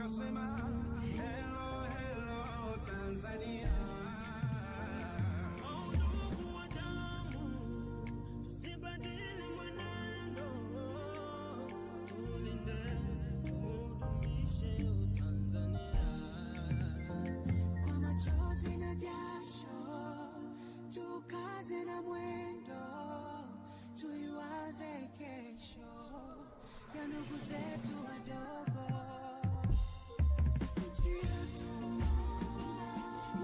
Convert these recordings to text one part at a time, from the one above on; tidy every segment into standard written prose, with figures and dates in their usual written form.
wakasema hello hello Tanzania. Ndugu wa damu, tusibadili mwenendo, tulinde tudumishe Tanzania. Kwa machozi na jasho, tukaze na mwendo, tuiwaze kesho ya ndugu zetu wadogo. Nchi yetu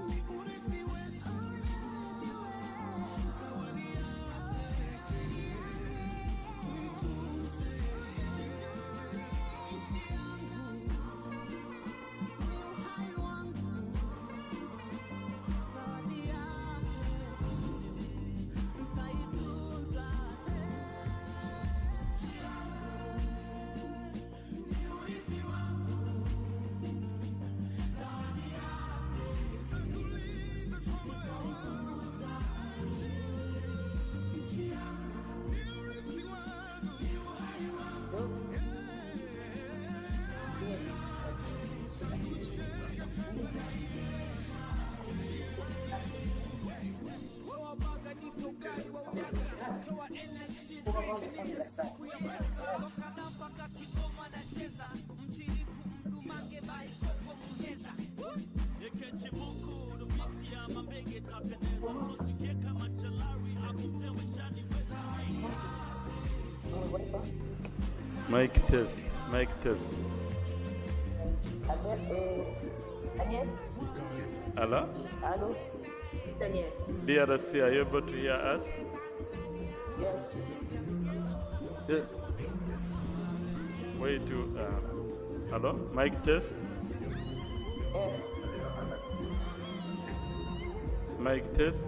ni urithi wetu, zawadi yake tuitunze. Nchi yangu ni uhai wangu, zawadi yake nitaitunza. Nchi yangu ni urithi wangu, zawadi yake nitakulinda kwa moyo wangu. Nchi yangu ni urithi wangu, ni uhai wangu. Toa baga nipe ugali wa ujaga, toa energy drink nipe siku ya meza. Toka napaka Kigoma nacheza, mchiriku mdumange bai koko mungeza. Ekechi buku, dubisi ya mambege tapendeza. Mtosi kama chalari, akumsewe shani weza. Mic test, mic test. Daniel? Hello? Hello? Daniel? DRC, are you able to hear us? Yes. Yes. Wait to, hello? Mic test? Yes. Mic test?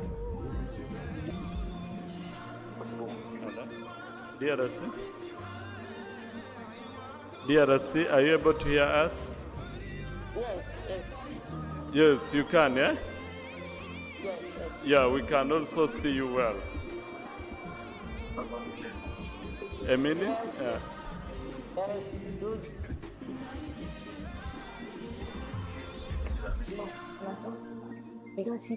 Hello? DRC? DRC, are you able to hear us? Yes, yes. Yes, you can, yeah? Yes, yes. Yeah, we can also see you well. Emily? Yes. Yeah. Yes, good. Because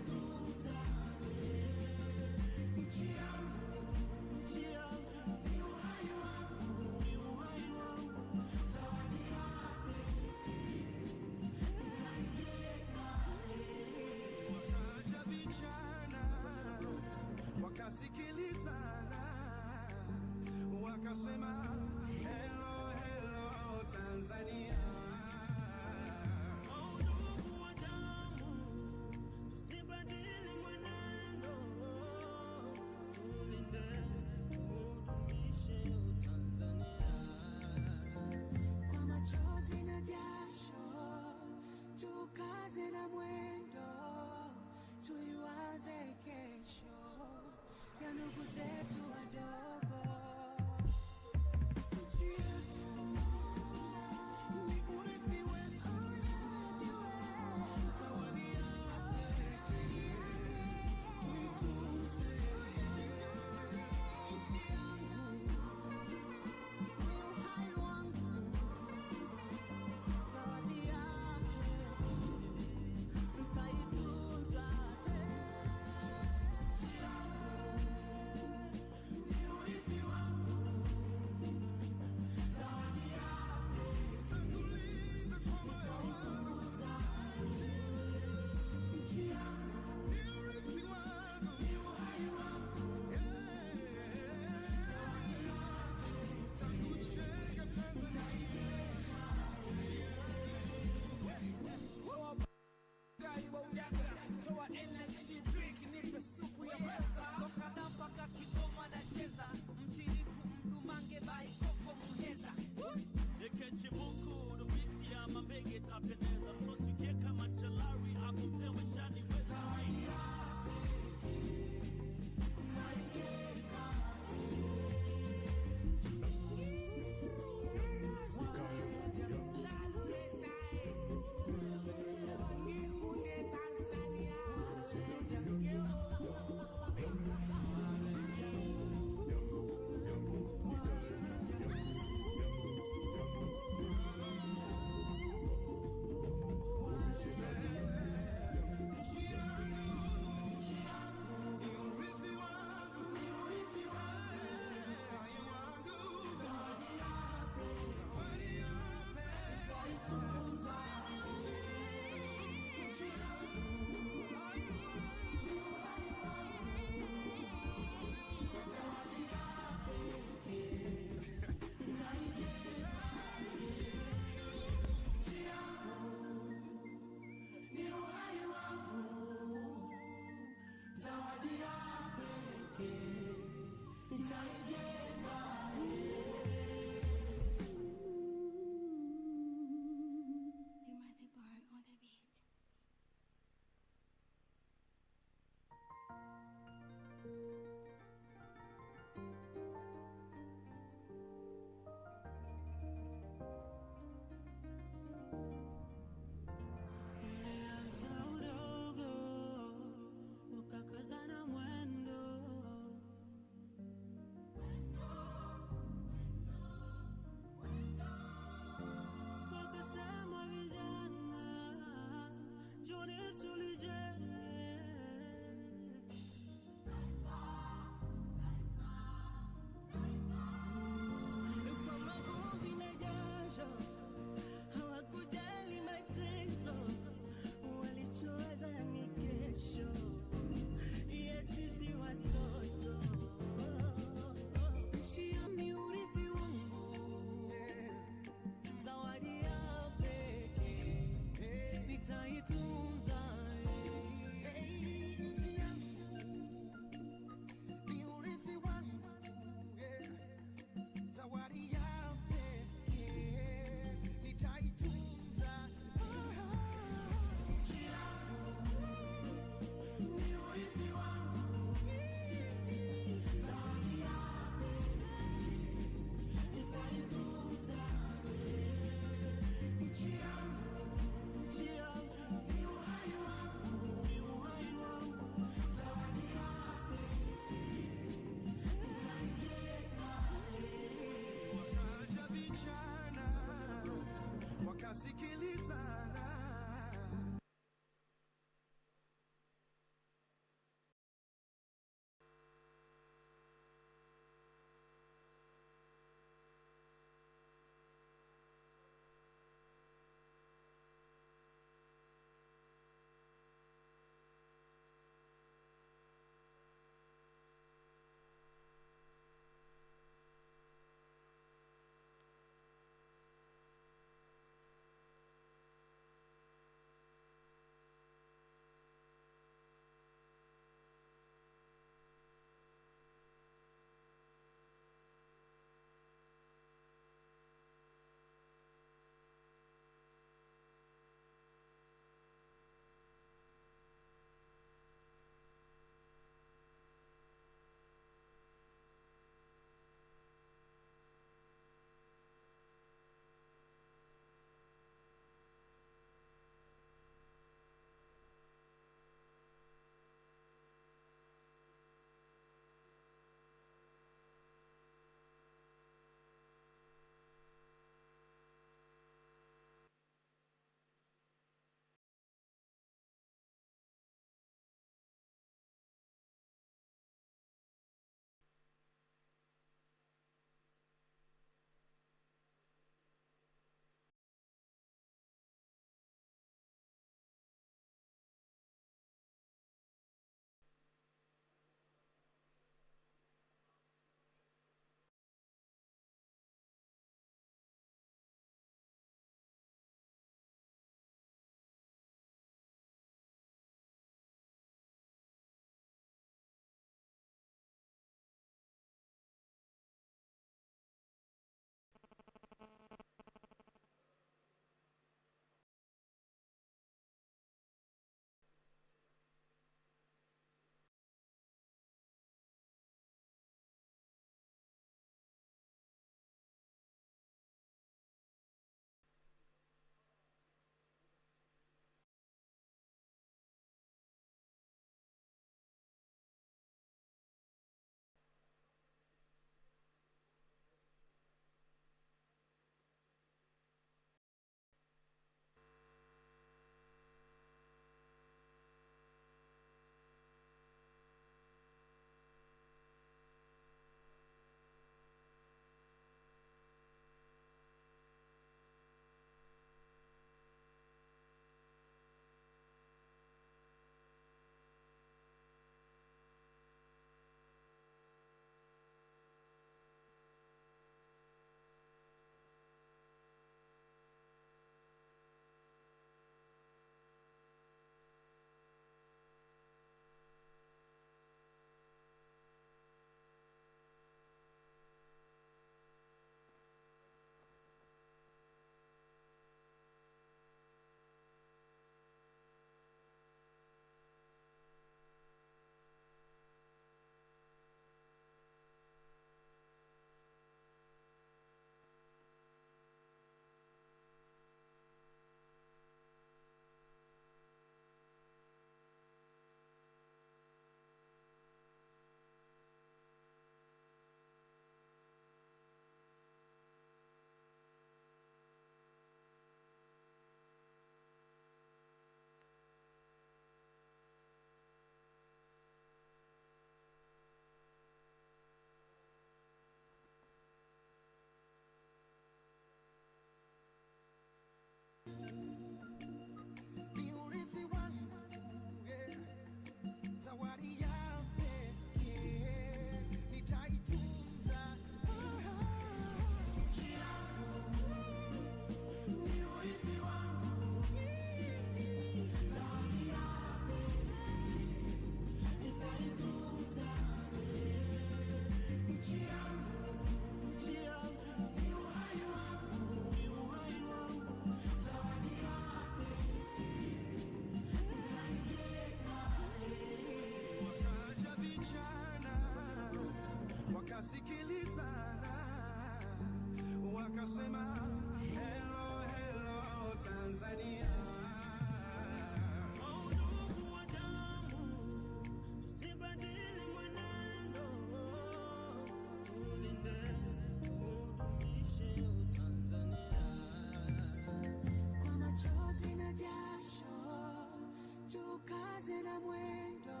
na mwendo,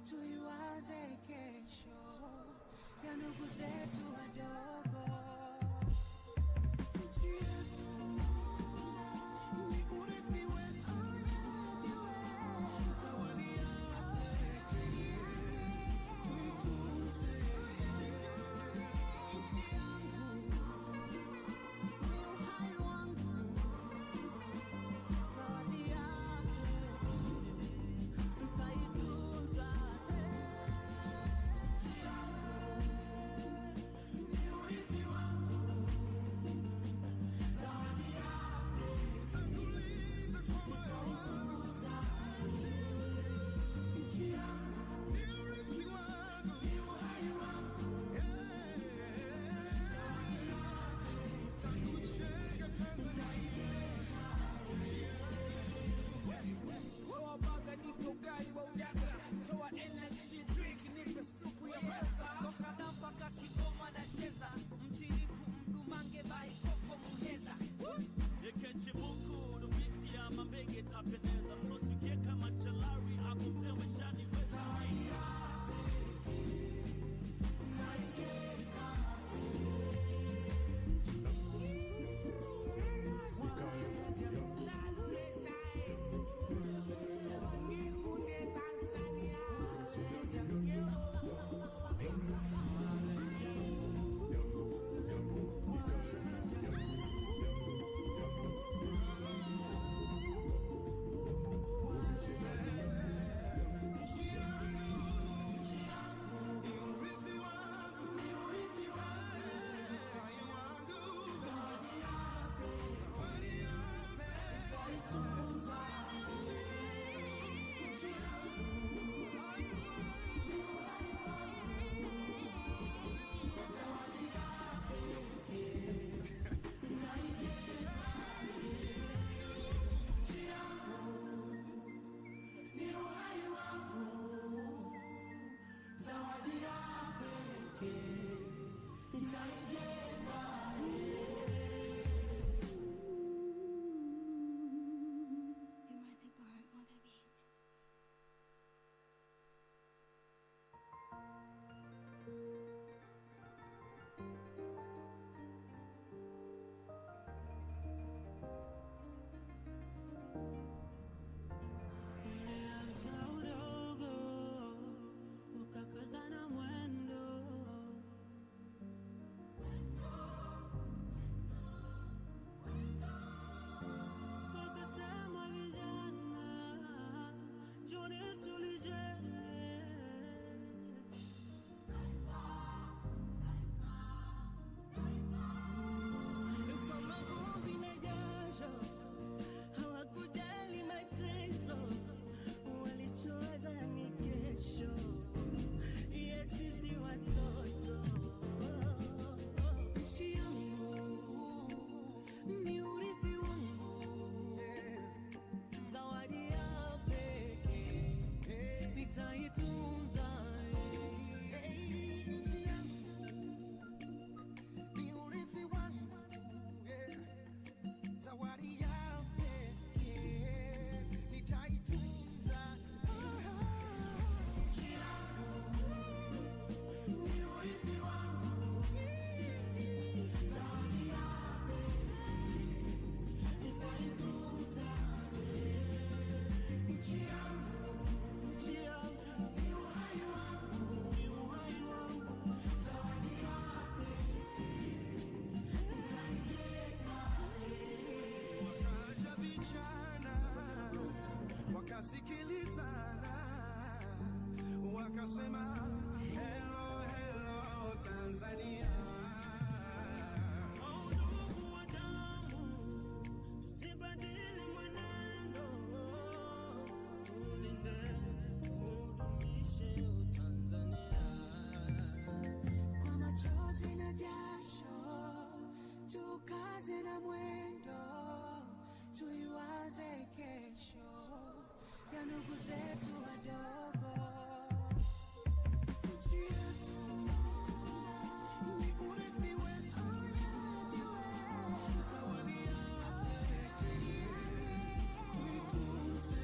tuiwaze kesho ya ndugu zetu wadogo. Nchi yetu ni urithi wetu, zawadi yake tuitunze. Nchi yangu ni uhai wangu, zawadi yake nitaitunza. Nchi yangu ni urithi wangu, zawadi yake nitakulinda kwa moyo wangu. Nchi yangu ni urithi wangu, ni uhai wangu, zawadi yake nitakucheka Tanzania. Toa baga nipe ugali wa ujaga, toa energy drink nipe supu ya pesa. Toka na mpaka Kigoma nacheza, mchiriku mdumange bai koko muheza. Yekeche buku, dubisi ya mambege tapendeza. Msosi ukieka machalari, ako msewe shani weza. You might think my heart won't beat. Ulianza udogo, ukakazana mwendo. Wakasema vijana, njoni tulijenge. Kama vumbi na jasho, hawakujali mateso, walichowaza ni kesho ya sisi watoto. Nchi yangu ni urithi wangu, zawadi ya pekee nitaitunza. Nchi yangu ni urithi wangu, zawadi ya pekee nitaitunza. Nchi yangu ni urithi wangu, zawadi ya pekee nitaitunza. Nchi yangu ni uhai wangu, ni uhai wangu, zawadi ya pekee nitaijenga. Wakaja vijana wakasikilizana, wakasema hello hello Tanzania. Ndugu wa damu, tusibadili mwenendo, tulinde tudumishe Tanzania. Kwa machozi na jasho, tukaze na mwendo, tuiwaze kesho ya ndugu zetu wadogo. Nchi yetu ni urithi wetu, zawadi ya pekee tuitunze.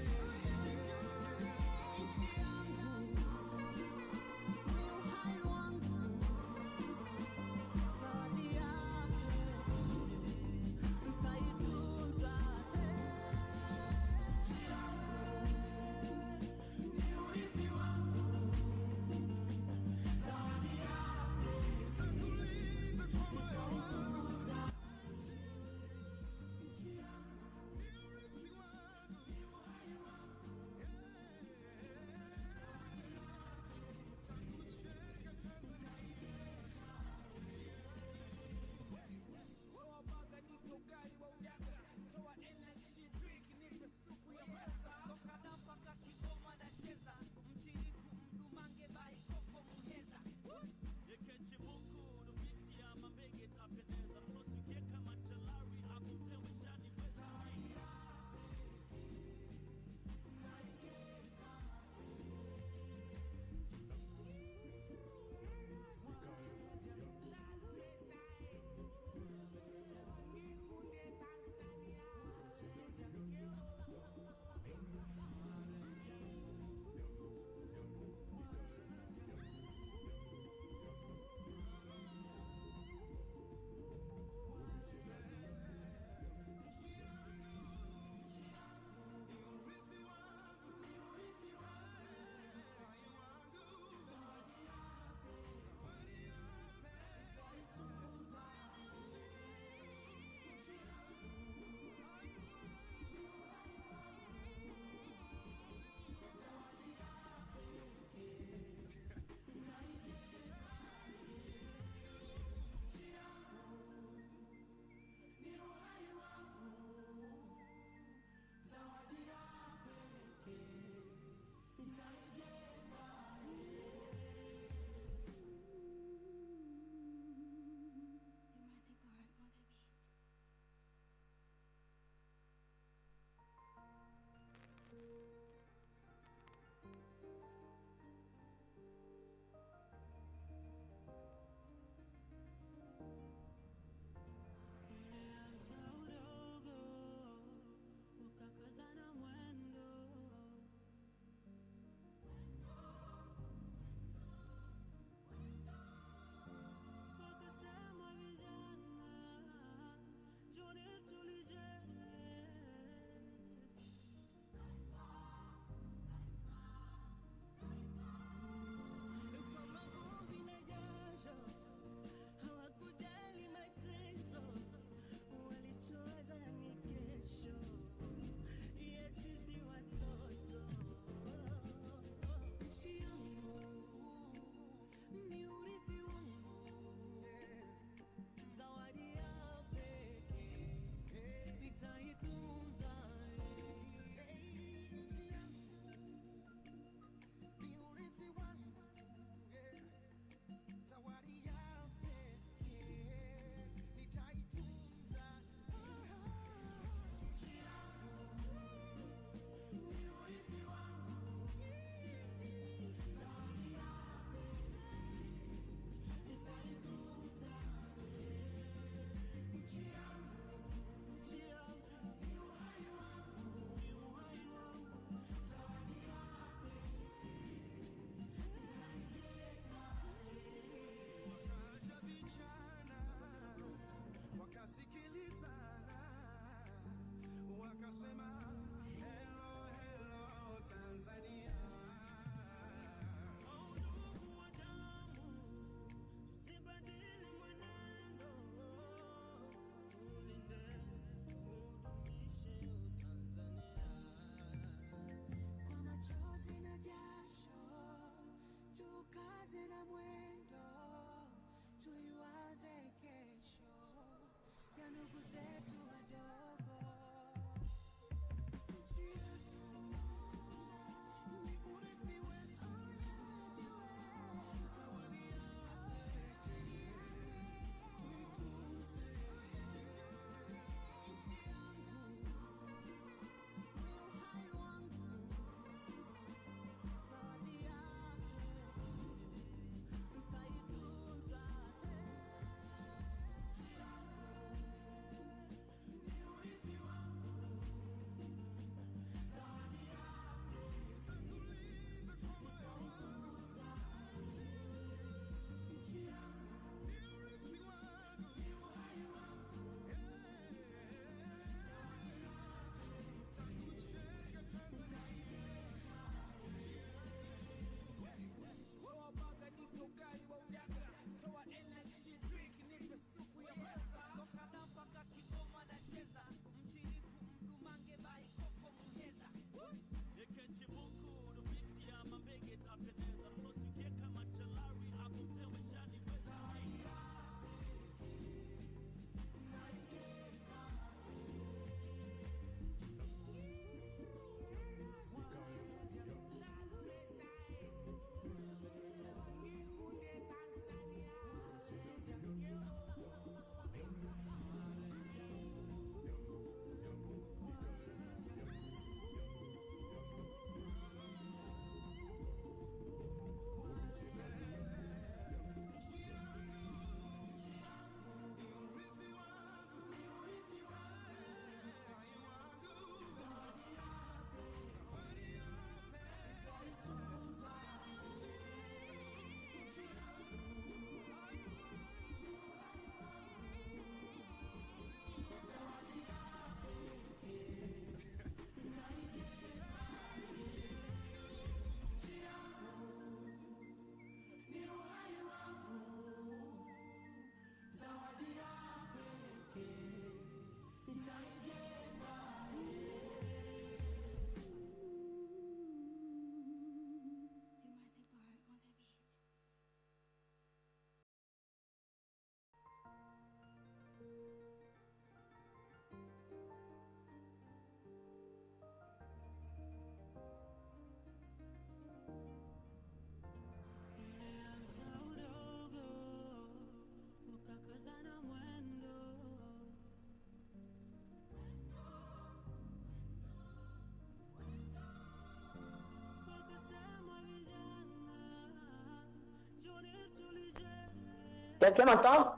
Quelqu'un m'entend?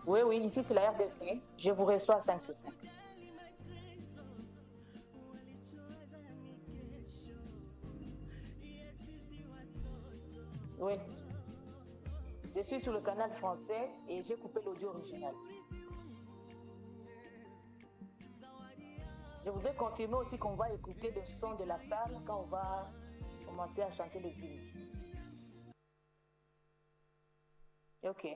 Oui, oui, ici c'est la RDC. Je vous reçois 5 sur 5. Oui. Je suis sur le canal français et j'ai coupé l'audio original. Je voudrais confirmer aussi qu'on va écouter le son de la salle quand on va commencer à chanter les hymnes. Ok.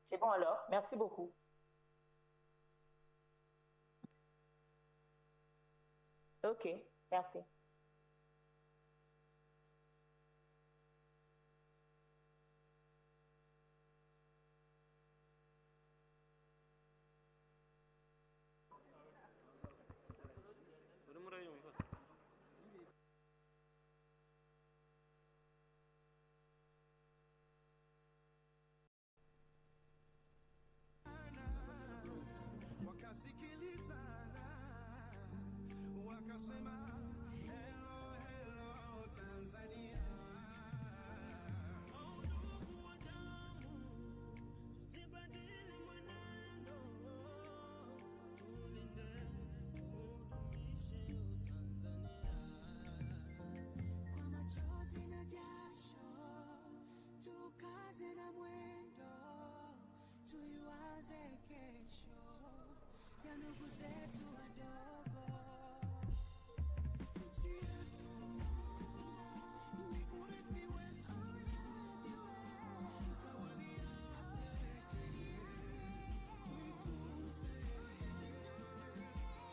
C'est bon alors, merci beaucoup. Ok, merci. Wakasikilizana, wakasema hello, hello Tanzania. Ndugu wa damu, tusibadili mwenendo, tulinde, tudumishe Tanzania. Kwa machozi na jasho, tukaze na mwendo, tuiwaze kesho ya ndugu zetu wadogo. Nchi yetu ni urithi wetu, zawadi ya pekee, tuitunze.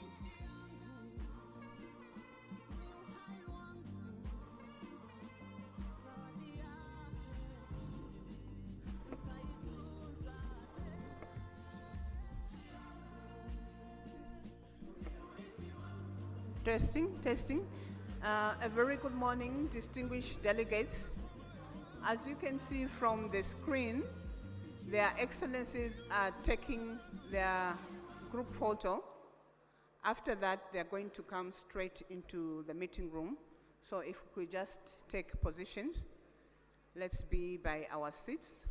Nchi yangu ni uhai wangu, zawadi ya pekee, nitaitunza. Testing. A very good morning, distinguished delegates. As you can see from the screen, their excellencies are taking their group photo. After that, they're going to come straight into the meeting room. So if we could just take positions, let's be by our seats.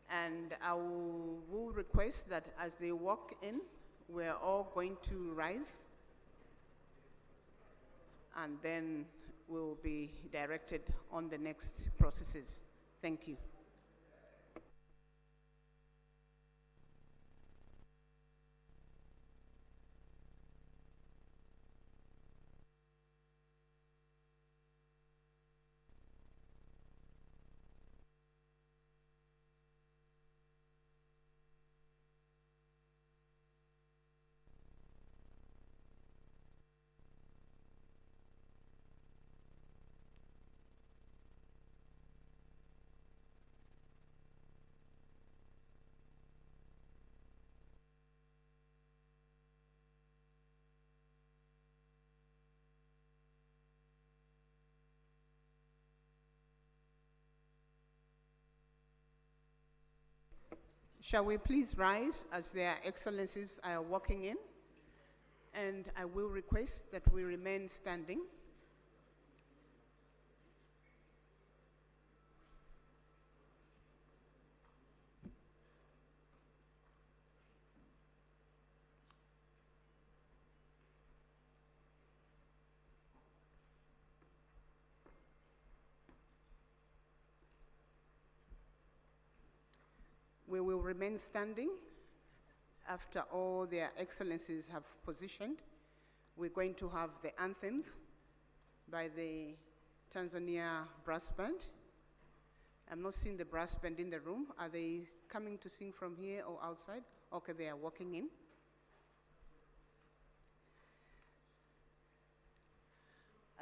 And I will request that as they walk in, we're all going to rise, and then we'll be directed on the next processes. Thank you. Shall we please rise as their excellencies are walking in? And I will request that we remain standing. We will remain standing after all their excellencies have positioned. We're going to have the anthems by the Tanzania brass band. I'm not seeing the brass band in the room. Are they coming to sing from here or outside? Okay, they are walking in.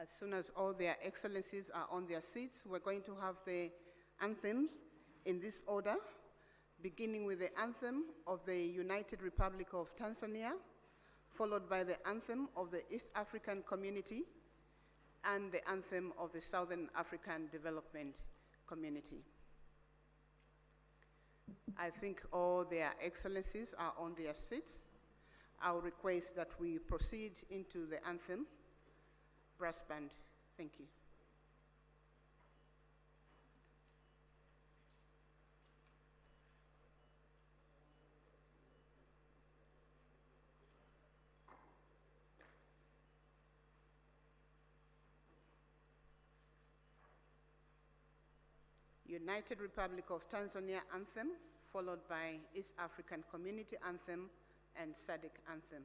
As soon as all their excellencies are on their seats, we're going to have the anthems in this order, beginning with the anthem of the United Republic of Tanzania, followed by the anthem of the East African Community, and the anthem of the Southern African Development Community. I think all their excellencies are on their seats. I'll request that we proceed into the anthem. Brass band, thank you. United Republic of Tanzania anthem, followed by East African Community anthem and Sadc anthem.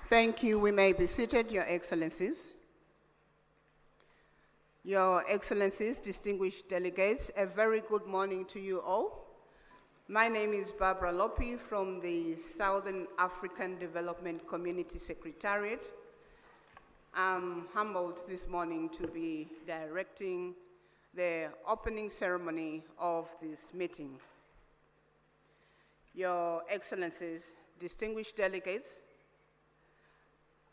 Thank you. We may be seated, Your Excellencies. Your Excellencies, distinguished delegates, a very good morning to you all. My name is Barbara Lopi from the Southern African Development Community Secretariat. I'm humbled this morning to be directing the opening ceremony of this meeting. Your Excellencies, distinguished delegates,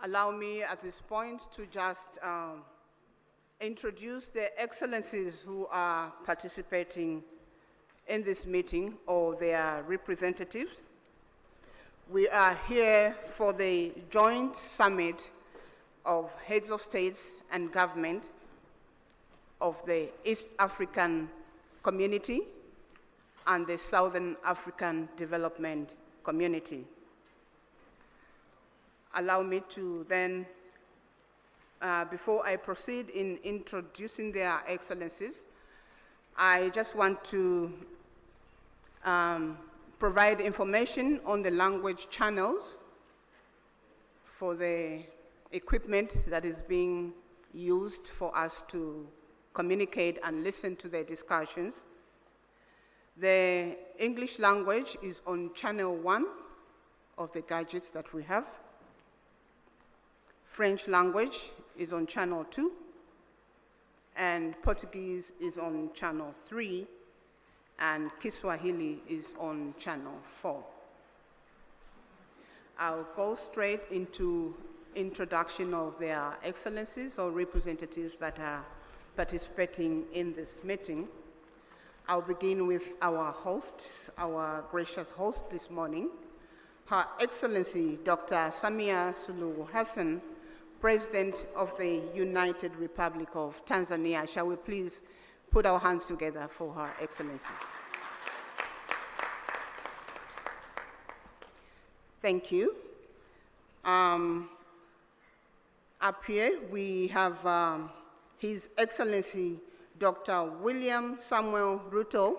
allow me at this point to just introduce the excellencies who are participating in this meeting or their representatives. We are here for the joint summit of heads of states and government of the East African Community and the Southern African Development Community. Allow me to then, before I proceed in introducing their excellencies, I just want to provide information on the language channels for the equipment that is being used for us to communicate and listen to the discussions. The English language is on channel 1 of the gadgets that we have. French language is on channel 2, and Portuguese is on channel 3, and Kiswahili is on channel 4. I'll go straight into introduction of their excellencies or representatives that are participating in this meeting. I'll begin with our hosts, our gracious host this morning, Her Excellency Dr. Samia Suluhu Hassan, President of the United Republic of Tanzania. Shall we please put our hands together for Her Excellency? Thank you. Up here we have His Excellency Dr. William Samuel Ruto,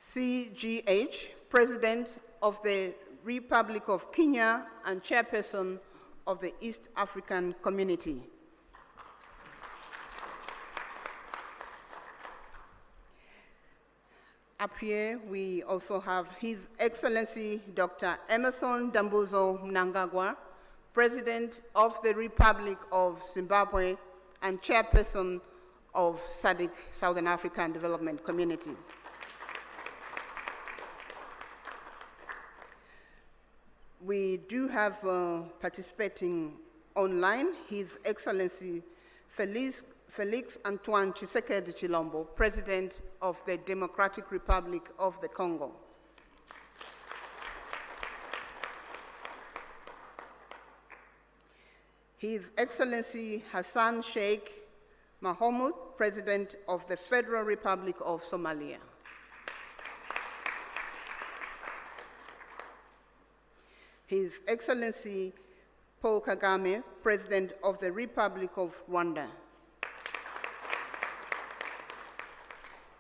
CGH, President of the Republic of Kenya and Chairperson of the East African Community. Up here, we also have His Excellency Dr. Emerson Dambuzo Mnangagwa, President of the Republic of Zimbabwe and Chairperson of Sadc, Southern African Development Community. We do have participating online His Excellency Felix Antoine Tshisekedi Chilombo, President of the Democratic Republic of the Congo. His Excellency Hassan Sheikh Mohamud, President of the Federal Republic of Somalia. His Excellency Paul Kagame, President of the Republic of Rwanda.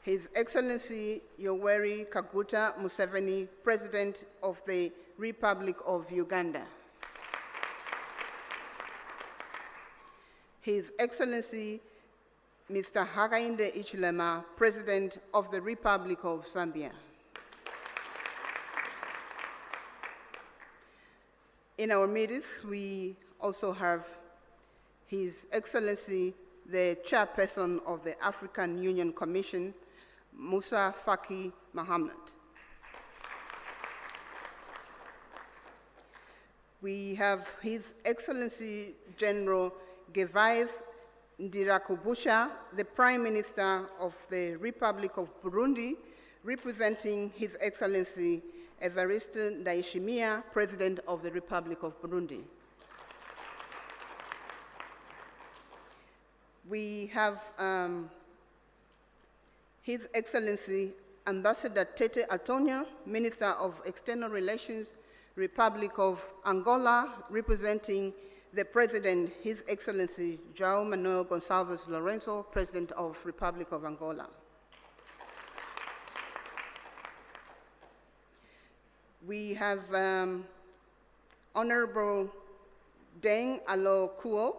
His Excellency Yoweri Kaguta Museveni, President of the Republic of Uganda. His Excellency Mr. Hakainde Hichilema, President of the Republic of Zambia. In our midst, we also have His Excellency, the Chairperson of the African Union Commission, Musa Faki Mohammed. We have His Excellency General Gervais Ndirakubusha, the Prime Minister of the Republic of Burundi, representing His Excellency Evariste Ndayishimiye, President of the Republic of Burundi. We have His Excellency Ambassador Tete Antonio, Minister of External Relations, Republic of Angola, representing the President, His Excellency João Manuel Gonçalves Lourenço, President of Republic of Angola. We have Honorable Deng Alo Kuo,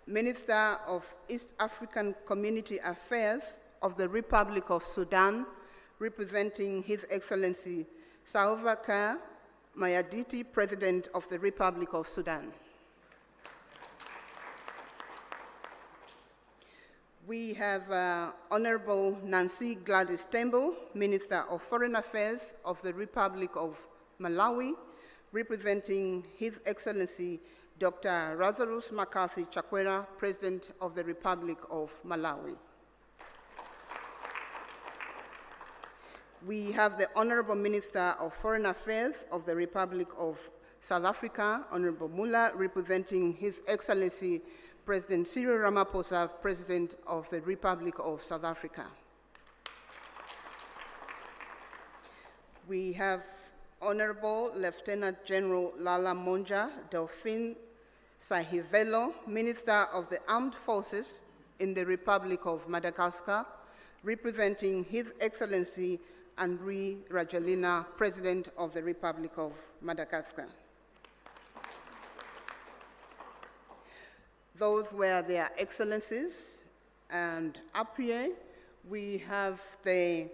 Minister of East African Community Affairs of the Republic of Sudan, representing His Excellency Salva Kiir Mayarditi, President of the Republic of Sudan. We have Honorable Nancy Gladys Tembo, Minister of Foreign Affairs of the Republic of Malawi, representing His Excellency Dr. Lazarus McCarthy Chakwera, President of the Republic of Malawi. We have the Honorable Minister of Foreign Affairs of the Republic of South Africa, Honorable Mula, representing His Excellency President Cyril Ramaphosa, President of the Republic of South Africa. We have Honorable Lieutenant General Lala Monja Delphine Sahivelo, Minister of the Armed Forces in the Republic of Madagascar, representing His Excellency Andry Rajoelina, President of the Republic of Madagascar. Those were their excellencies, and up here we have the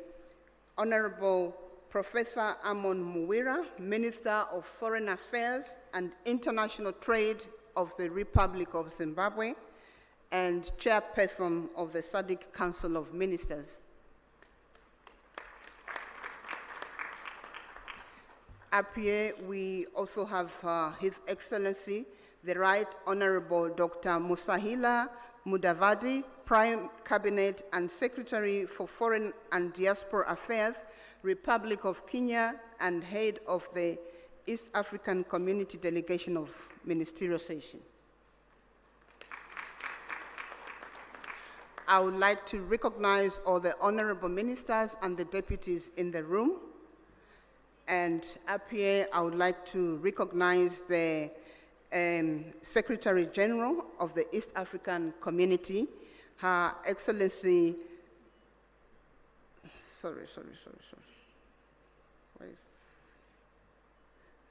Honorable Professor Amon Muwira, Minister of Foreign Affairs and International Trade of the Republic of Zimbabwe and Chairperson of the Sadc Council of Ministers. Up here we also have His Excellency the Right Honorable Dr. Musahila Mudavadi, Prime Cabinet and Secretary for Foreign and Diaspora Affairs, Republic of Kenya, and Head of the East African Community Delegation of Ministerial Session. I would like to recognize all the honorable ministers and the deputies in the room. And up here, I would like to recognize the Secretary General of the East African Community, Her Excellency, sorry.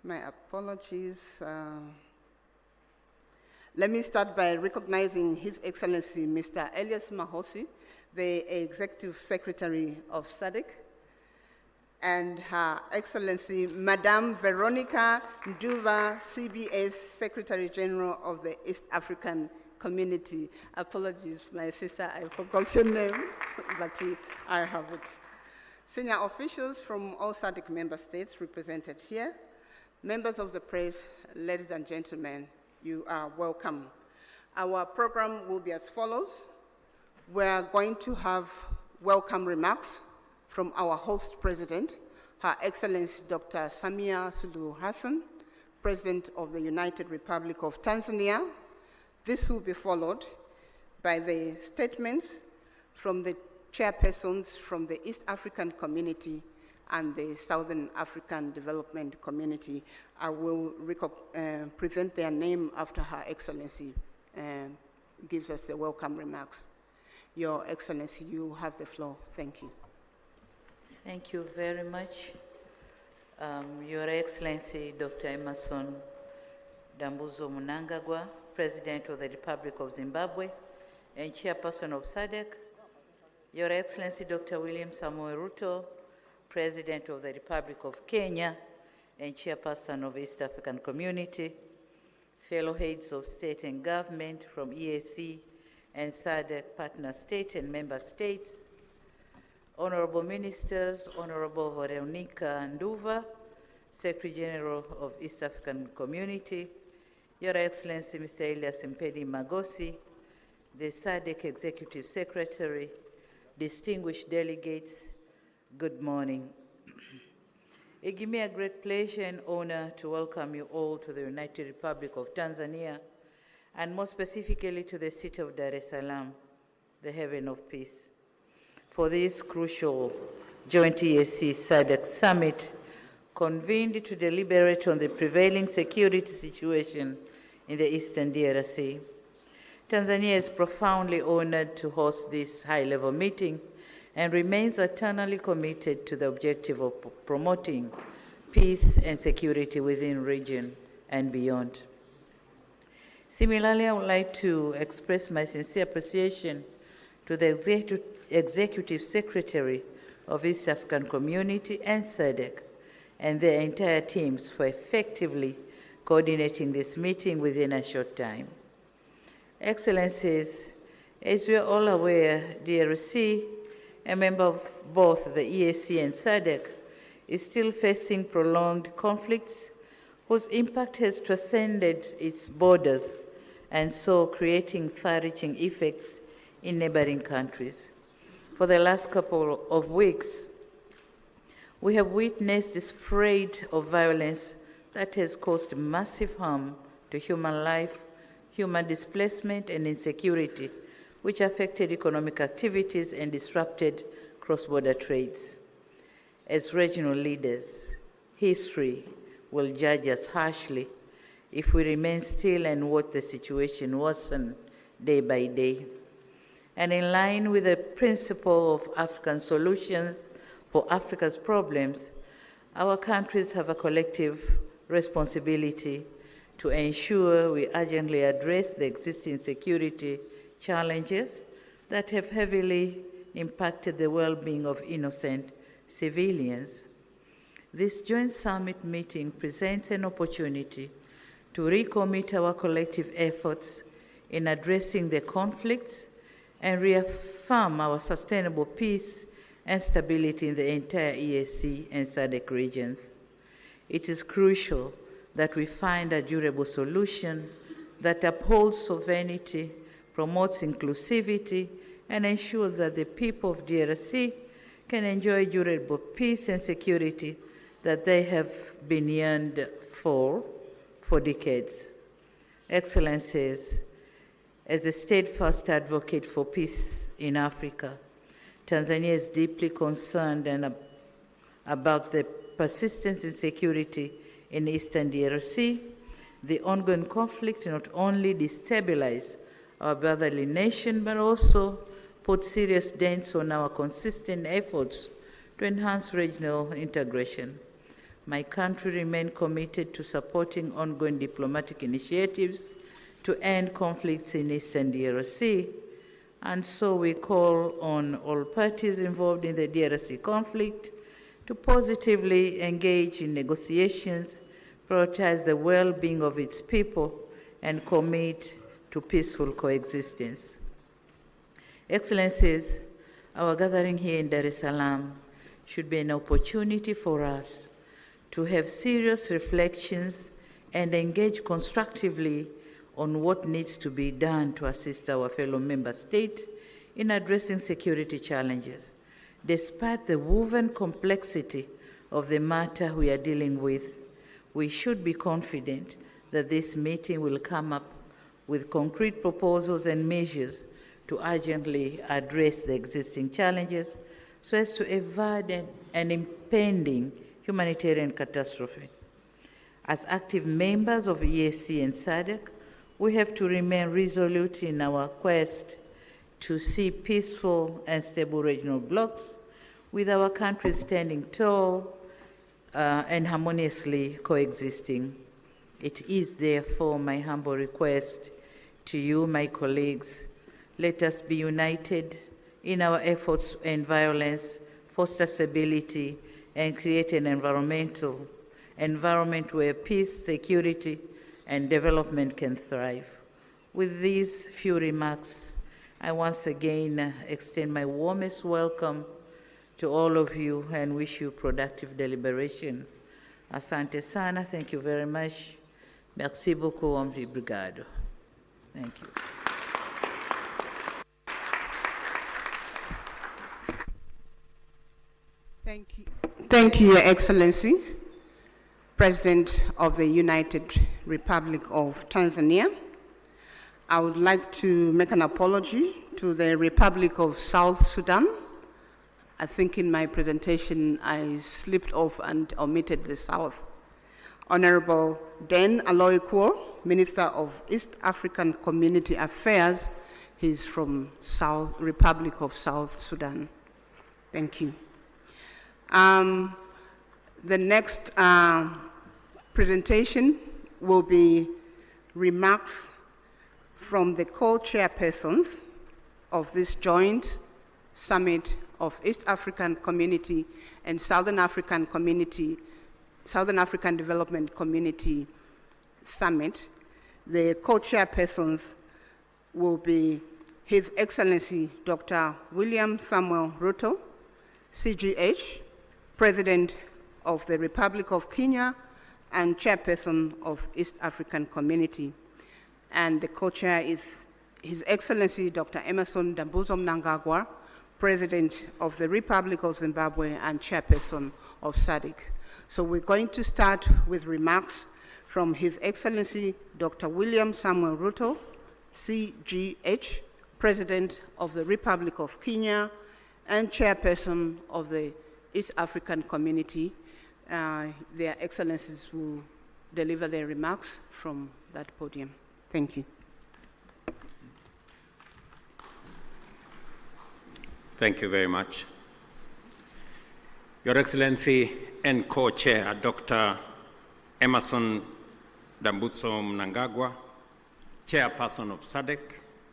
My apologies. Let me start by recognizing His Excellency, Mr. Elias Mahosi, the Executive Secretary of Sadc, and Her Excellency, Madame Veronica Nduva, CBS Secretary General of the East African Community. Apologies, my sister, I forgot your name, but I have it. Senior officials from all SADC member states represented here, members of the press, ladies and gentlemen, you are welcome. Our program will be as follows. We are going to have welcome remarks from our host president, Her Excellency Dr. Samia Suluhu Hassan, President of the United Republic of Tanzania. This will be followed by the statements from the chairpersons from the East African Community and the Southern African Development Community. I will present their name after Her Excellency gives us the welcome remarks. Your Excellency, you have the floor. Thank you. Thank you very much. Your Excellency, Dr. Emerson Dambuzo Mnangagwa, President of the Republic of Zimbabwe and Chairperson of SADC. Your Excellency, Dr. William Samoei Ruto, President of the Republic of Kenya and Chairperson of East African Community. Fellow heads of state and government from EAC and SADC partner state and member states. Honorable Ministers, Honorable Veronica Nduva, Secretary General of East African Community, Your Excellency Mr. Elias Mpedi Magosi, the SADC Executive Secretary, distinguished delegates, good morning. It gives me a great pleasure and honor to welcome you all to the United Republic of Tanzania, and more specifically to the city of Dar es Salaam, the haven of peace, for this crucial joint EAC SADC summit convened to deliberate on the prevailing security situation in the Eastern DRC. Tanzania is profoundly honored to host this high-level meeting and remains eternally committed to the objective of promoting peace and security within the region and beyond. Similarly, I would like to express my sincere appreciation to the Executive Secretary of East African Community and Sadc and their entire teams for effectively coordinating this meeting within a short time. Excellencies, as we are all aware, DRC, a member of both the EAC and Sadc, is still facing prolonged conflicts whose impact has transcended its borders and so creating far-reaching effects in neighboring countries. For the last couple of weeks, we have witnessed the spread of violence that has caused massive harm to human life, human displacement, and insecurity, which affected economic activities and disrupted cross-border trades. As regional leaders, history will judge us harshly if we remain still and watch the situation worsen day by day. And in line with the principle of African solutions for Africa's problems, our countries have a collective responsibility to ensure we urgently address the existing security challenges that have heavily impacted the well-being of innocent civilians. This joint summit meeting presents an opportunity to recommit our collective efforts in addressing the conflicts and reaffirm our sustainable peace and stability in the entire EAC and SADC regions. It is crucial that we find a durable solution that upholds sovereignty, promotes inclusivity, and ensures that the people of DRC can enjoy durable peace and security that they have been yearned for decades. Excellencies, as a steadfast advocate for peace in Africa, Tanzania is deeply concerned about the persistent insecurity in eastern DRC. The ongoing conflict not only destabilizes our brotherly nation, but also put serious dents on our consistent efforts to enhance regional integration. My country remains committed to supporting ongoing diplomatic initiatives to end conflicts in eastern DRC, and so we call on all parties involved in the DRC conflict to positively engage in negotiations, prioritize the well-being of its people, and commit to peaceful coexistence. Excellencies, our gathering here in Dar es Salaam should be an opportunity for us to have serious reflections and engage constructively on what needs to be done to assist our fellow member states in addressing security challenges. Despite the woven complexity of the matter we are dealing with, we should be confident that this meeting will come up with concrete proposals and measures to urgently address the existing challenges so as to avoid an impending humanitarian catastrophe. As active members of EAC and SADC, we have to remain resolute in our quest to see peaceful and stable regional blocs, with our countries standing tall and harmoniously coexisting. It is therefore my humble request to you, my colleagues, let us be united in our efforts to end violence, foster stability, and create an environment where peace, security, and development can thrive. With these few remarks, I once again extend my warmest welcome to all of you and wish you productive deliberation. Asante sana, thank you very much. Merci beaucoup, obrigado. Thank you. Thank you. Thank you, Your Excellency, President of the United Republic of Tanzania. I would like to make an apology to the Republic of South Sudan. I think in my presentation I slipped off and omitted the South. Honorable Den Aloy Kuo, Minister of East African Community Affairs. He's from Republic of South Sudan. Thank you. The next presentation will be remarks from the co-chairpersons of this joint summit of East African Community and Southern African Development Community Summit. The co-chairpersons will be His Excellency Dr. William Samuel Ruto, CGH, President of the Republic of Kenya and Chairperson of East African Community. And the co-chair is His Excellency Dr. Emmerson Dambuzo Mnangagwa, President of the Republic of Zimbabwe and Chairperson of Sadc. So we're going to start with remarks from His Excellency Dr. William Samuel Ruto, CGH, President of the Republic of Kenya and Chairperson of the East African Community. Their Excellencies will deliver their remarks from that podium. Thank you. Thank you very much. Your Excellency and Co-Chair, Dr. Emmerson Dambuzo Mnangagwa, Chairperson of Sadc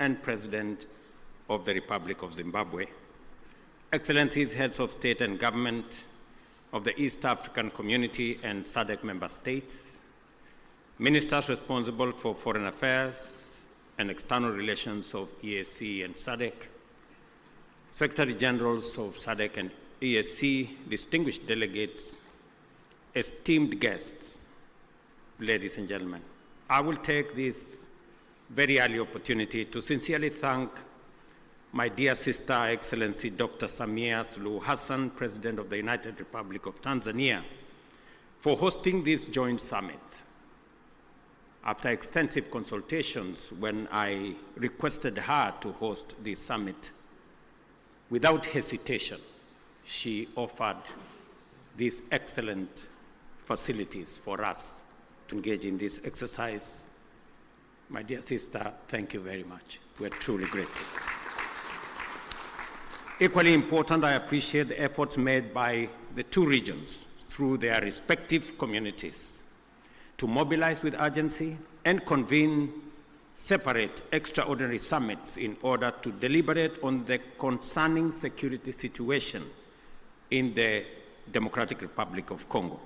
and President of the Republic of Zimbabwe, Excellencies, Heads of State and Government of the East African Community and Sadc member states, Ministers responsible for Foreign Affairs and External Relations of EAC and Sadc, Secretary Generals of Sadc and EAC, distinguished delegates, esteemed guests, ladies and gentlemen, I will take this very early opportunity to sincerely thank my dear sister, Excellency Dr. Samia Suluhu Hassan, President of the United Republic of Tanzania, for hosting this joint summit. After extensive consultations, when I requested her to host this summit, without hesitation, she offered these excellent facilities for us to engage in this exercise. My dear sister, thank you very much. We're truly grateful. Equally important, I appreciate the efforts made by the two regions through their respective communities to mobilize with urgency and convene separate extraordinary summits in order to deliberate on the concerning security situation in the Democratic Republic of Congo.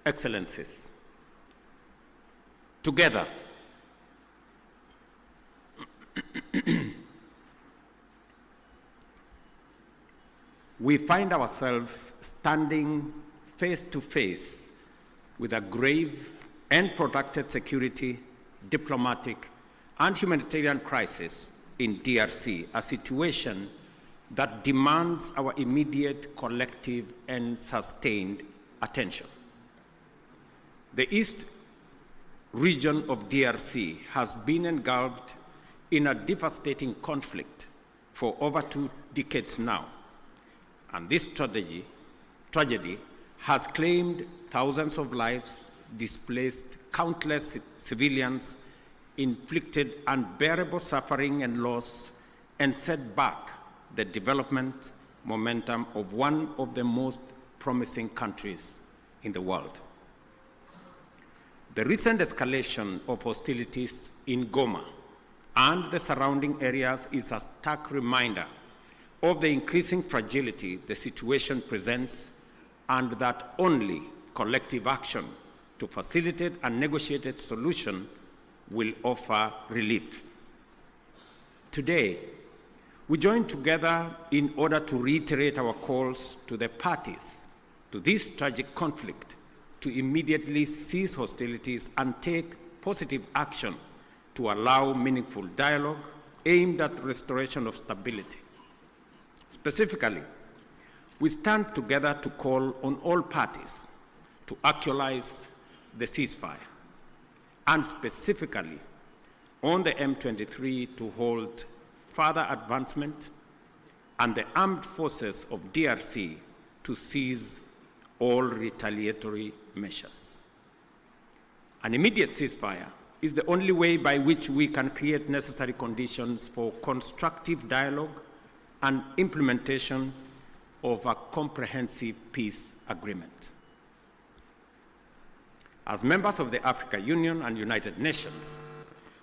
Excellencies, together, we find ourselves standing face to face with a grave and protracted security, diplomatic, and humanitarian crisis in DRC, a situation that demands our immediate, collective, and sustained attention. The East region of DRC has been engulfed in a devastating conflict for over 2 decades now, and this tragedy has claimed thousands of lives, displaced countless civilians, inflicted unbearable suffering and loss, and set back the development momentum of one of the most promising countries in the world. The recent escalation of hostilities in Goma and the surrounding areas is a stark reminder of the increasing fragility the situation presents, and that only collective action to facilitate a negotiated solution will offer relief. Today, we join together in order to reiterate our calls to the parties to this tragic conflict to immediately cease hostilities and take positive action to allow meaningful dialogue aimed at restoration of stability. Specifically, we stand together to call on all parties to actualize the ceasefire, and specifically on the M23 to hold further advancement and the armed forces of DRC to cease all retaliatory measures. An immediate ceasefire is the only way by which we can create necessary conditions for constructive dialogue and implementation of a comprehensive peace agreement. As members of the African Union and United Nations,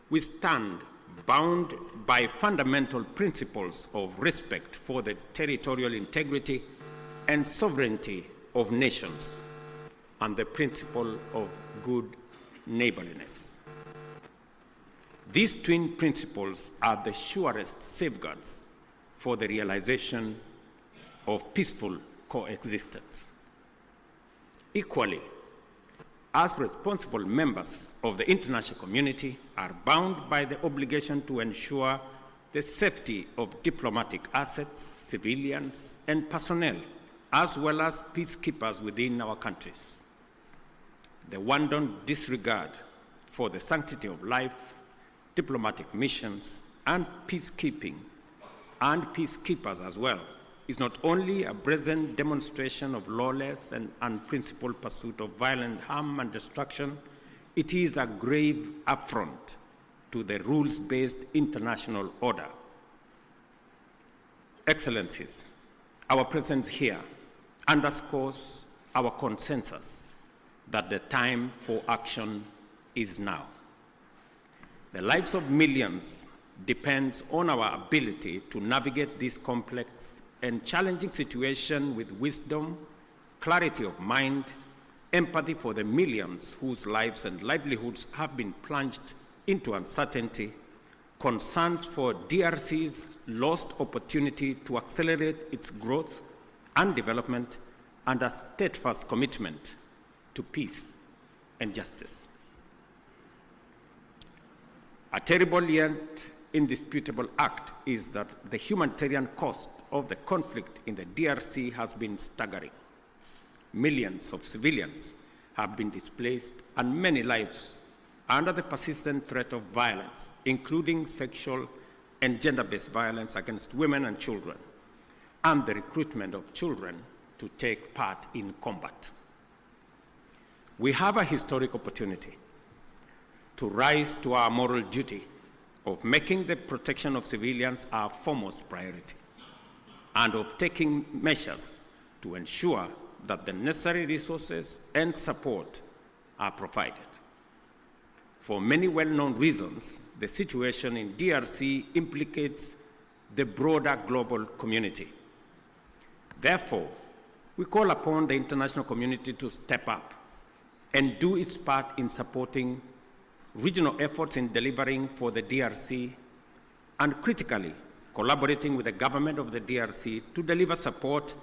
we stand bound by fundamental principles of respect for the territorial integrity and sovereignty of nations and the principle of good neighborliness. These twin principles are the surest safeguards for the realization of peaceful coexistence. Equally, as responsible members of the international community are bound by the obligation to ensure the safety of diplomatic assets, civilians, and personnel, as well as peacekeepers within our countries. The wanton disregard for the sanctity of life, diplomatic missions, and peacekeeping, and peacekeepers as well, is not only a brazen demonstration of lawless and unprincipled pursuit of violent harm and destruction, it is a grave affront to the rules-based international order. Excellencies, our presence here underscores our consensus that the time for action is now. The lives of millions depends on our ability to navigate this complex and challenging situation with wisdom, clarity of mind, empathy for the millions whose lives and livelihoods have been plunged into uncertainty, concerns for DRC's lost opportunity to accelerate its growth and development, and a steadfast commitment to peace and justice. A terrible yet indisputable act is that the humanitarian cost of the conflict in the DRC has been staggering. Millions of civilians have been displaced and many lives under the persistent threat of violence, including sexual and gender-based violence against women and children, and the recruitment of children to take part in combat. We have a historic opportunity to rise to our moral duty of making the protection of civilians our foremost priority, and of taking measures to ensure that the necessary resources and support are provided. For many well-known reasons, the situation in DRC implicates the broader global community. Therefore, we call upon the international community to step up and do its part in supporting regional efforts in delivering for the DRC, and critically, collaborating with the government of the DRC to deliver support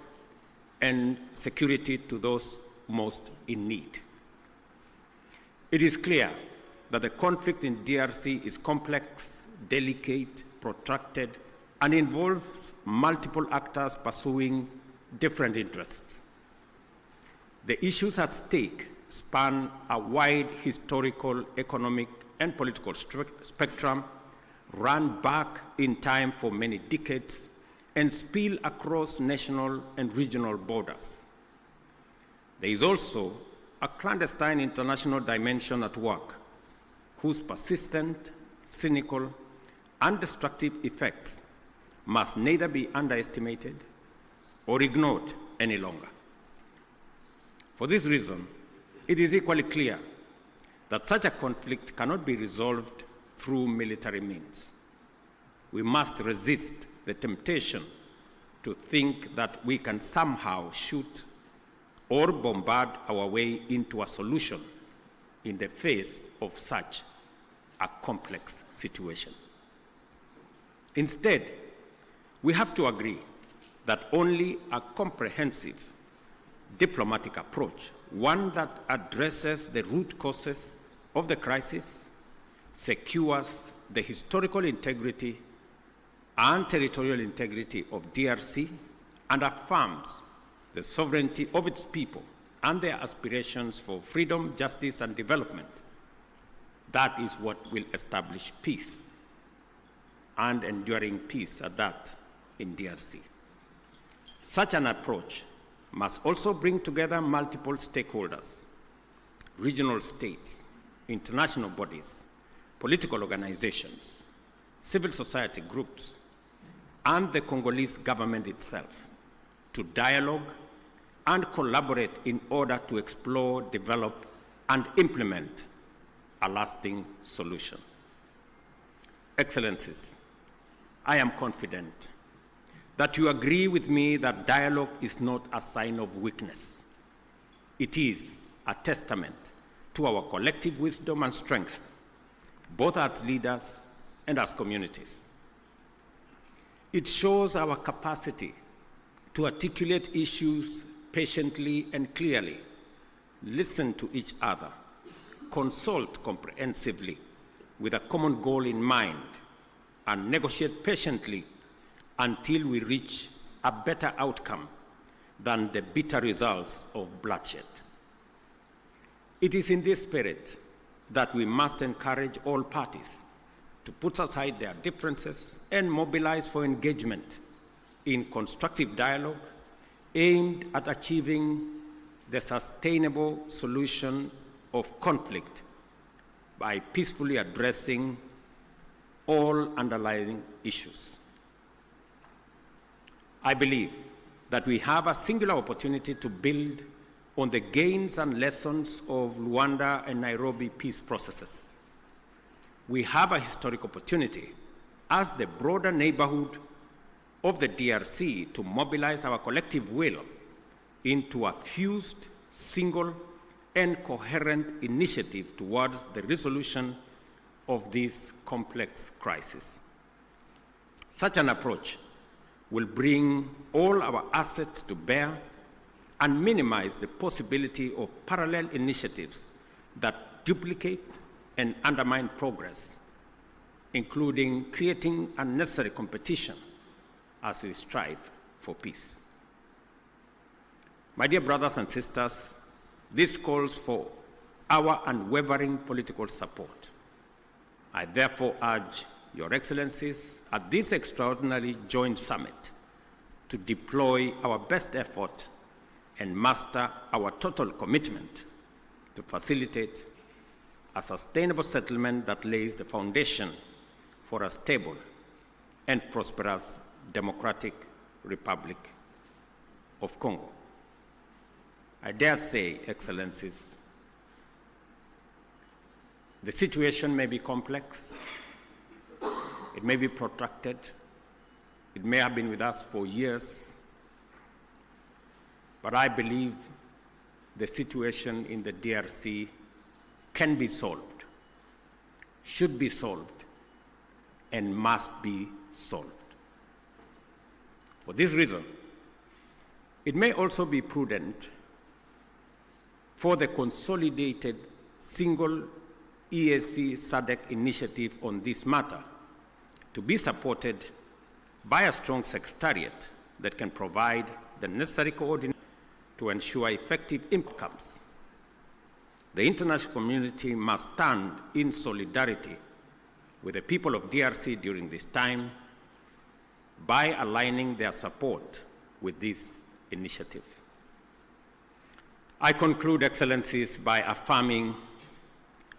and security to those most in need. It is clear that the conflict in DRC is complex, delicate, protracted, and involves multiple actors pursuing different interests. The issues at stake span a wide historical, economic, and political spectrum, run back in time for many decades, and spill across national and regional borders. There is also a clandestine international dimension at work, whose persistent, cynical, and destructive effects must neither be underestimated or ignored any longer. For this reason, it is equally clear that such a conflict cannot be resolved through military means. We must resist the temptation to think that we can somehow shoot or bombard our way into a solution in the face of such a complex situation. Instead, we have to agree that only a comprehensive diplomatic approach, one that addresses the root causes of the crisis, secures the historical integrity and territorial integrity of DRC, and affirms the sovereignty of its people and their aspirations for freedom, justice, and development. That is what will establish peace, and enduring peace at that, in DRC. Such an approach must also bring together multiple stakeholders, regional states, international bodies, political organizations, civil society groups, and the Congolese government itself to dialogue and collaborate in order to explore, develop, and implement a lasting solution. Excellencies, I am confident that you agree with me that dialogue is not a sign of weakness. It is a testament to our collective wisdom and strength, both as leaders and as communities. It shows our capacity to articulate issues patiently and clearly, listen to each other, consult comprehensively with a common goal in mind, and negotiate patiently until we reach a better outcome than the bitter results of bloodshed. It is in this spirit that we must encourage all parties to put aside their differences and mobilize for engagement in constructive dialogue aimed at achieving the sustainable solution of conflict by peacefully addressing all underlying issues. I believe that we have a singular opportunity to build on the gains and lessons of Luanda and Nairobi peace processes. We have a historic opportunity as the broader neighborhood of the DRC to mobilize our collective will into a fused, single, and coherent initiative towards the resolution of this complex crisis. Such an approach will bring all our assets to bear and minimize the possibility of parallel initiatives that duplicate and undermine progress, including creating unnecessary competition as we strive for peace. My dear brothers and sisters, this calls for our unwavering political support. I therefore urge Your Excellencies at this extraordinary joint summit to deploy our best effort and muster our total commitment to facilitate a sustainable settlement that lays the foundation for a stable and prosperous Democratic Republic of Congo. I dare say, Excellencies, the situation may be complex, it may be protracted, it may have been with us for years, but I believe the situation in the DRC can be solved, should be solved, and must be solved. For this reason, it may also be prudent for the consolidated single EAC Sadc initiative on this matter to be supported by a strong secretariat that can provide the necessary coordination to ensure effective outcomes. The international community must stand in solidarity with the people of DRC during this time by aligning their support with this initiative. I conclude, Excellencies, by affirming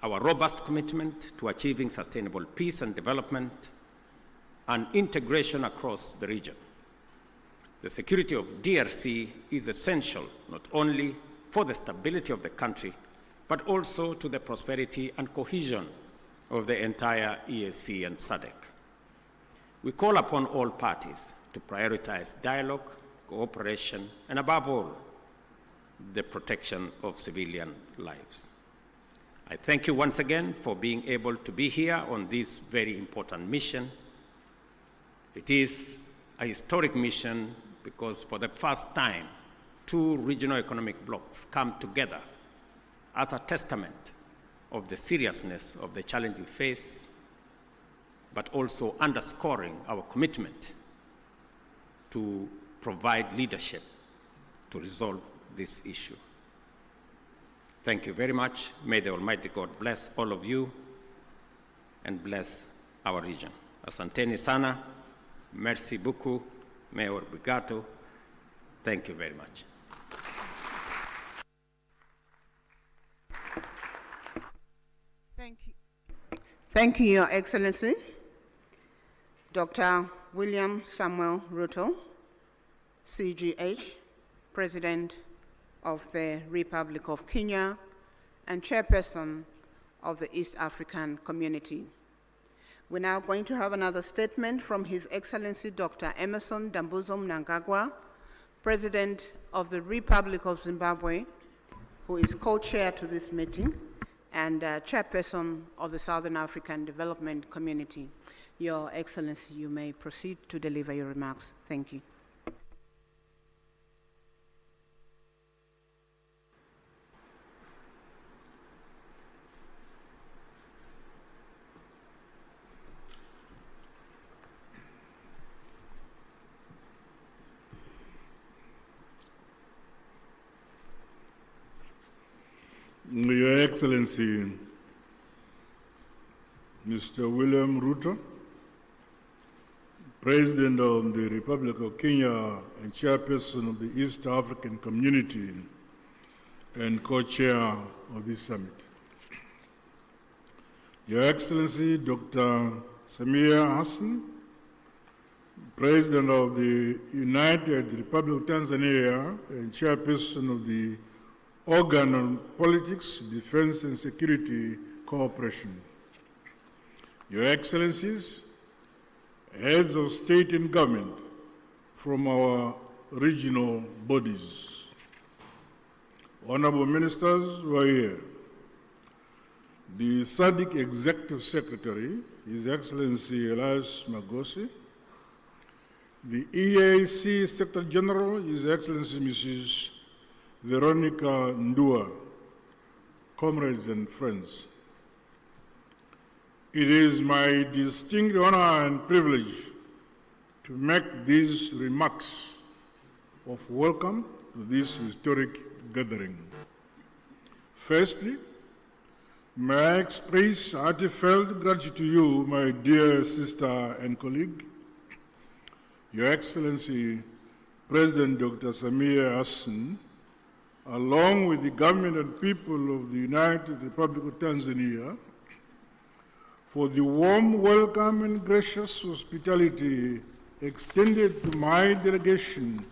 our robust commitment to achieving sustainable peace and development and integration across the region. The security of DRC is essential not only for the stability of the country, but also to the prosperity and cohesion of the entire EAC and SADC. We call upon all parties to prioritize dialogue, cooperation, and above all, the protection of civilian lives. I thank you once again for being able to be here on this very important mission. It is a historic mission because for the first time, two regional economic blocs come together as a testament of the seriousness of the challenge we face, but also underscoring our commitment to provide leadership to resolve this issue. Thank you very much. May the Almighty God bless all of you and bless our region. Asanteni sana, merci beaucoup, Mayor Brigato. Thank you very much. Thank you. Thank you, Your Excellency. Dr. William Samuel Ruto, CGH, President of the Republic of Kenya and Chairperson of the East African Community. We're now going to have another statement from His Excellency Dr. Emmerson Dambuzo Mnangagwa, President of the Republic of Zimbabwe, who is co-chair to this meeting and chairperson of the Southern African Development Community. Your Excellency, you may proceed to deliver your remarks. Thank you. Your Excellency, Mr. William Ruto, President of the Republic of Kenya and Chairperson of the East African Community and co-chair of this summit. Your Excellency, Dr. Samia Hassan, President of the United Republic of Tanzania and Chairperson of the Organ on Politics, Defense and Security Cooperation. Your Excellencies, heads of state and government from our regional bodies, honorable ministers who are here, the Sadc Executive Secretary, His Excellency Elias Magosi, the EAC Secretary General, His Excellency Mrs. Veronica Ndua, comrades and friends. It is my distinct honor and privilege to make these remarks of welcome to this historic gathering. Firstly, may I express heartfelt gratitude to you, my dear sister and colleague, Your Excellency, President Dr. Samia Hassan, along with the government and people of the United Republic of Tanzania, for the warm welcome and gracious hospitality extended to my delegation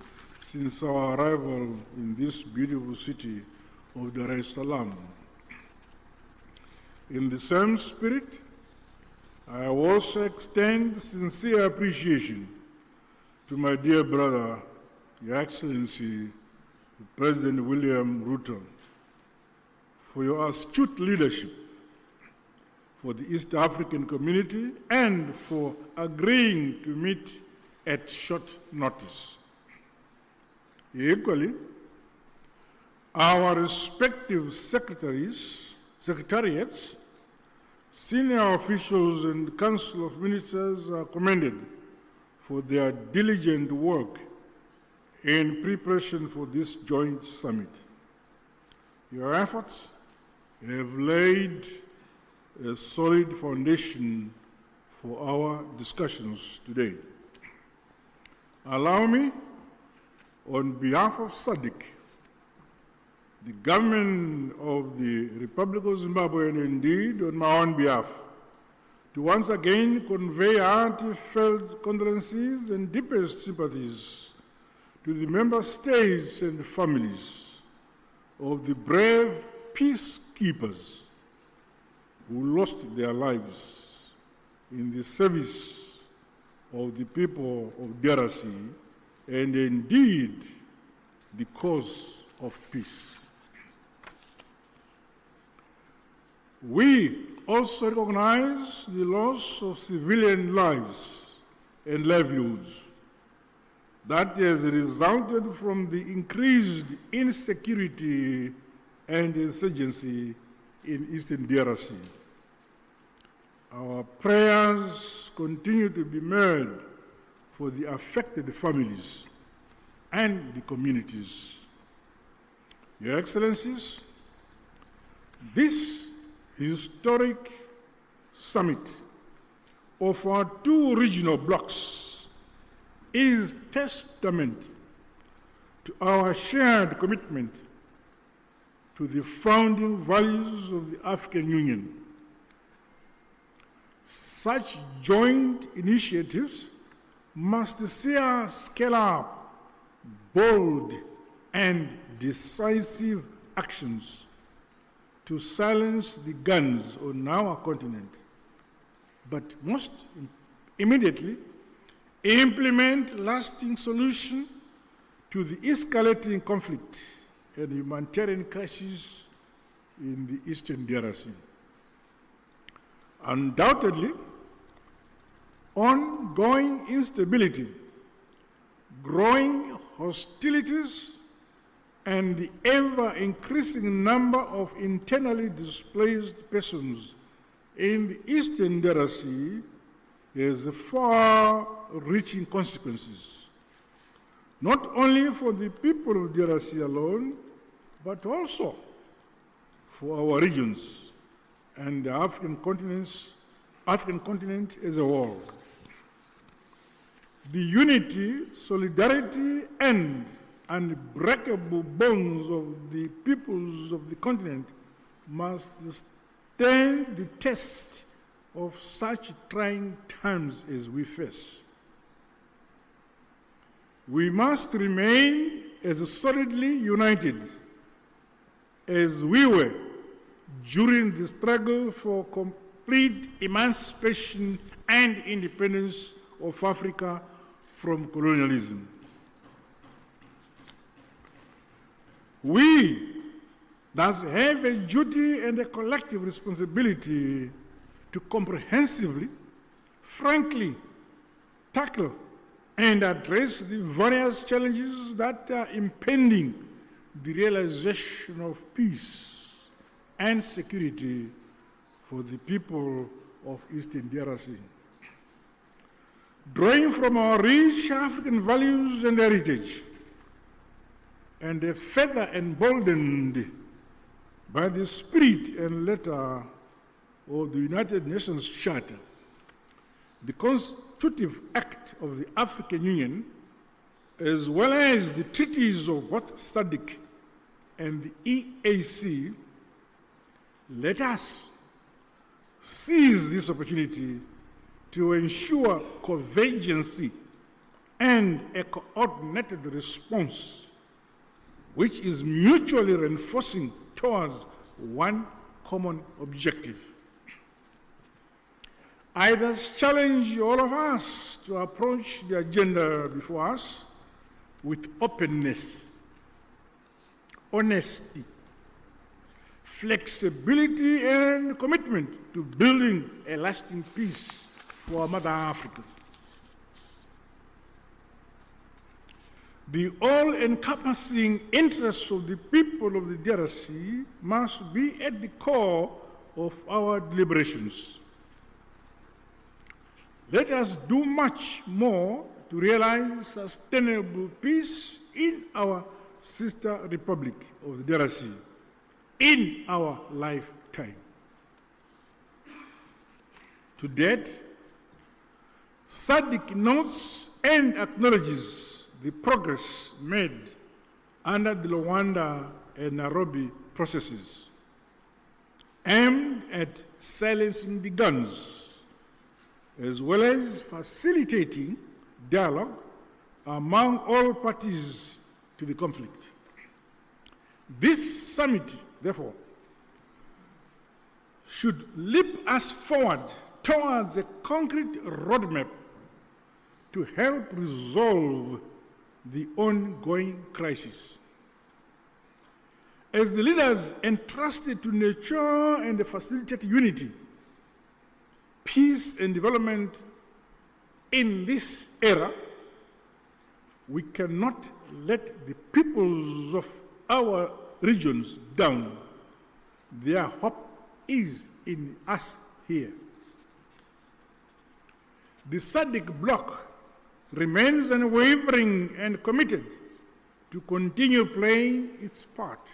since our arrival in this beautiful city of Dar es Salaam. In the same spirit, I also extend sincere appreciation to my dear brother, Your Excellency, President William Ruto, for your astute leadership for the East African community and for agreeing to meet at short notice. Equally, our respective secretariats, senior officials and Council of Ministers are commended for their diligent work in preparation for this joint summit. Your efforts have laid a solid foundation for our discussions today. Allow me, on behalf of Sadc, the government of the Republic of Zimbabwe, and indeed on my own behalf, to once again convey heartfelt condolences and deepest sympathies to the member states and families of the brave peacekeepers who lost their lives in the service of the people of DRC and indeed the cause of peace. We also recognize the loss of civilian lives and livelihoods that has resulted from the increased insecurity and insurgency in Eastern DRC. Our prayers continue to be made for the affected families and the communities. Your Excellencies, this historic summit of our two regional blocs is testament to our shared commitment to the founding values of the African Union. Such joint initiatives must see us scale up bold and decisive actions to silence the guns on our continent but most immediately implement lasting solution to the escalating conflict and humanitarian crisis in the Eastern DRC. Undoubtedly, ongoing instability, growing hostilities, and the ever-increasing number of internally displaced persons in the Eastern DRC has far-reaching consequences, not only for the people of DRC alone, but also for our regions and the African continent as a whole. The unity, solidarity, and unbreakable bonds of the peoples of the continent must stand the test of such trying times as we face. We must remain as solidly united as we were during the struggle for complete emancipation and independence of Africa from colonialism. We thus have a duty and a collective responsibility to comprehensively, frankly, tackle and address the various challenges that are impending the realization of peace and security for the people of Eastern DRC. Drawing from our rich African values and heritage, and further emboldened by the spirit and letter of the United Nations Charter, the constitutive act of the African Union, as well as the treaties of both Sadc and the EAC, let us seize this opportunity to ensure convergence and a coordinated response which is mutually reinforcing towards one common objective. I thus challenge all of us to approach the agenda before us with openness, honesty, flexibility, and commitment to building a lasting peace for Mother Africa. The all-encompassing interests of the people of the DRC must be at the core of our deliberations. Let us do much more to realize sustainable peace in our sister republic of the DRC in our lifetime. To date, Sadc notes and acknowledges the progress made under the Luanda and Nairobi processes aimed at silencing the guns, as well as facilitating dialogue among all parties to the conflict. This summit, therefore, should leap us forward towards a concrete roadmap to help resolve the ongoing crisis. As the leaders entrusted to nurture and facilitate unity, peace, and development in this era, we cannot let the peoples of our regions down. Their hope is in us here. The Sadc bloc remains unwavering and committed to continue playing its part.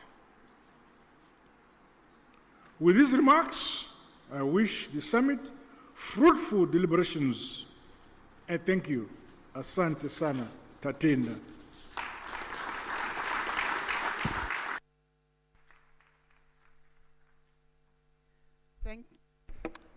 With these remarks, I wish the summit fruitful deliberations. And thank you. Asante sana, tatenda.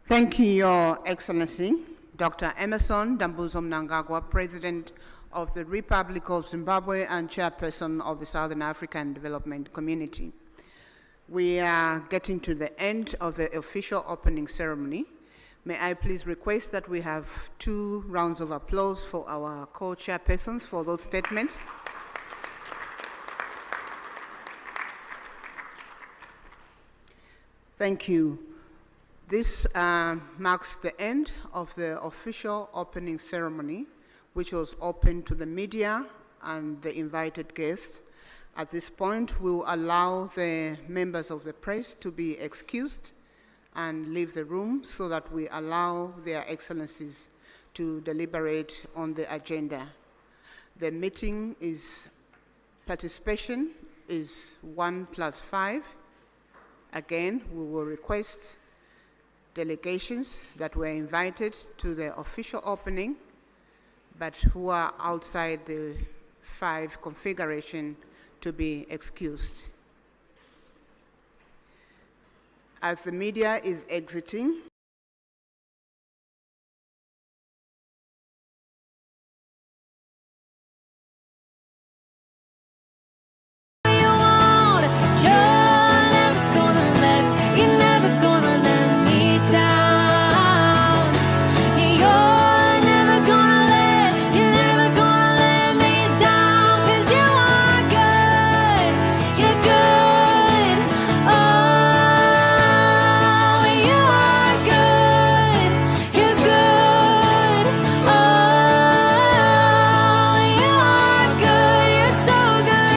Thank you, Your Excellency, Dr. Emmerson Dambuzo Mnangagwa, President of the Republic of Zimbabwe and Chairperson of the Southern African Development Community. We are getting to the end of the official opening ceremony. May I please request that we have 2 rounds of applause for our co-chairpersons for those statements. Thank you. This marks the end of the official opening ceremony, which was open to the media and the invited guests. At this point, we will allow the members of the press to be excused and leave the room so that we allow their excellencies to deliberate on the agenda. The meeting participation is 1+5. Again, we will request delegations that were invited to the official opening, but who are outside the 5 configuration to be excused. As the media is exiting,